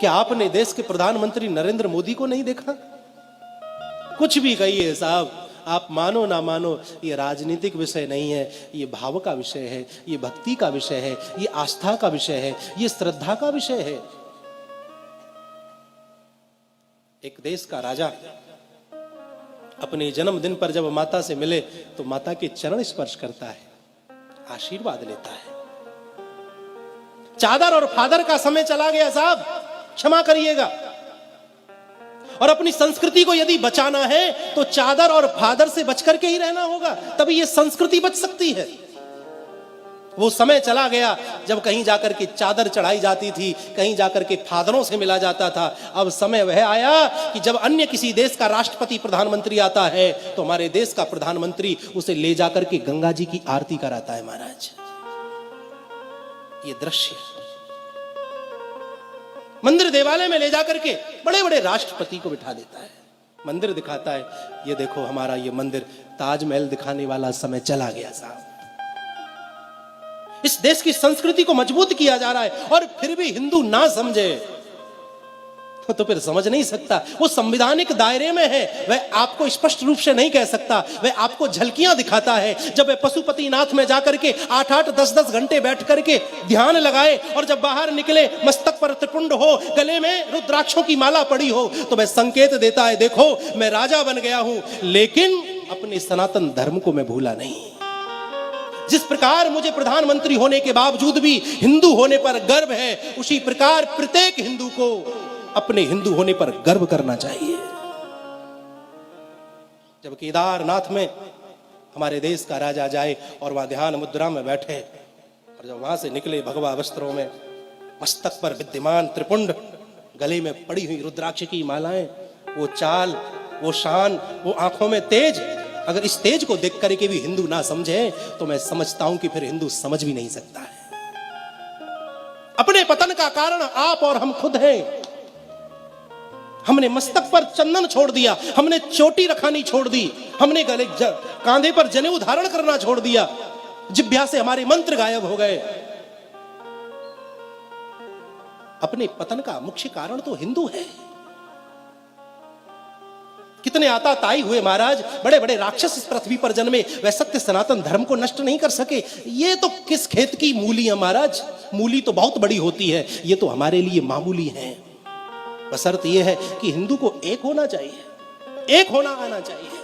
क्या आपने देश के प्रधानमंत्री नरेंद्र मोदी को नहीं देखा? कुछ भी कहिए साहब, आप मानो ना मानो, ये राजनीतिक विषय नहीं है, ये भाव का विषय है, ये भक्ति का विषय है, ये आस्था का विषय है, ये श्रद्धा का विषय है। एक देश का राजा अपने जन्मदिन पर जब माता से मिले तो माता के चरण स्पर्श करता है, आशीर्वाद लेता है। चादर और फादर का समय चला गया साहब, क्षमा करिएगा। और अपनी संस्कृति को यदि बचाना है तो चादर और फादर से बचकर के ही रहना होगा, तभी ये संस्कृति बच सकती है। वो समय चला गया जब कहीं जाकर के चादर चढ़ाई जाती थी, कहीं जाकर के फादरों से मिला जाता था। अब समय वह आया कि जब अन्य किसी देश का राष्ट्रपति प्रधानमंत्री आता है तो हमारे देश का प्रधानमंत्री उसे ले जाकर के गंगा जी की आरती कराता है। महाराज, ये दृश्य मंदिर देवालय में ले जाकर के बड़े बड़े राष्ट्रपति को बिठा देता है, मंदिर दिखाता है। ये देखो हमारा ये मंदिर, ताजमहल दिखाने वाला समय चला गया साहब। इस देश की संस्कृति को मजबूत किया जा रहा है और फिर भी हिंदू ना समझे तो फिर समझ नहीं सकता। वो संवैधानिक दायरे में है, वह आपको स्पष्ट रूप से नहीं कह सकता, वह आपको झलकियां दिखाता है। जब वह पशुपतिनाथ में जाकर के 8-8, 10-10 घंटे बैठ करके ध्यान लगाए और जब बाहर निकले मस्तक पर त्रिपुंड हो, गले में रुद्राक्षों की माला पड़ी हो, तो वह संकेत देता है, देखो मैं राजा बन गया हूं लेकिन अपने सनातन धर्म को मैं भूला नहीं। जिस प्रकार मुझे प्रधानमंत्री होने के बावजूद भी हिंदू होने पर गर्व है, उसी प्रकार प्रत्येक हिंदू को अपने हिंदू होने पर गर्व करना चाहिए। जब केदारनाथ में हमारे देश का राजा जाए और वहां ध्यान मुद्रा में बैठे और जब वहां से निकले भगवा वस्त्रों में, मस्तक पर विद्यमान त्रिपुंड, गले में पड़ी हुई रुद्राक्ष की मालाएं, वो चाल, वो शान, वो आंखों में तेज, अगर इस तेज को देख करके भी हिंदू ना समझे तो मैं समझता हूं कि फिर हिंदू समझ भी नहीं सकता है। अपने पतन का कारण आप और हम खुद हैं। हमने मस्तक पर चंदन छोड़ दिया, हमने चोटी रखानी छोड़ दी, हमने गले कांधे पर जनेऊ धारण करना छोड़ दिया, जिह्वा से हमारे मंत्र गायब हो गए। अपने पतन का मुख्य कारण तो हिंदू है। कितने आताताई हुए महाराज, बड़े बड़े राक्षस इस पृथ्वी पर जन्मे, वह सत्य सनातन धर्म को नष्ट नहीं कर सके। ये तो किस खेत की मूली है महाराज, मूली तो बहुत बड़ी होती है, ये तो हमारे लिए मामूली है। बशर्त यह है कि हिंदू को एक होना चाहिए, एक होना आना चाहिए।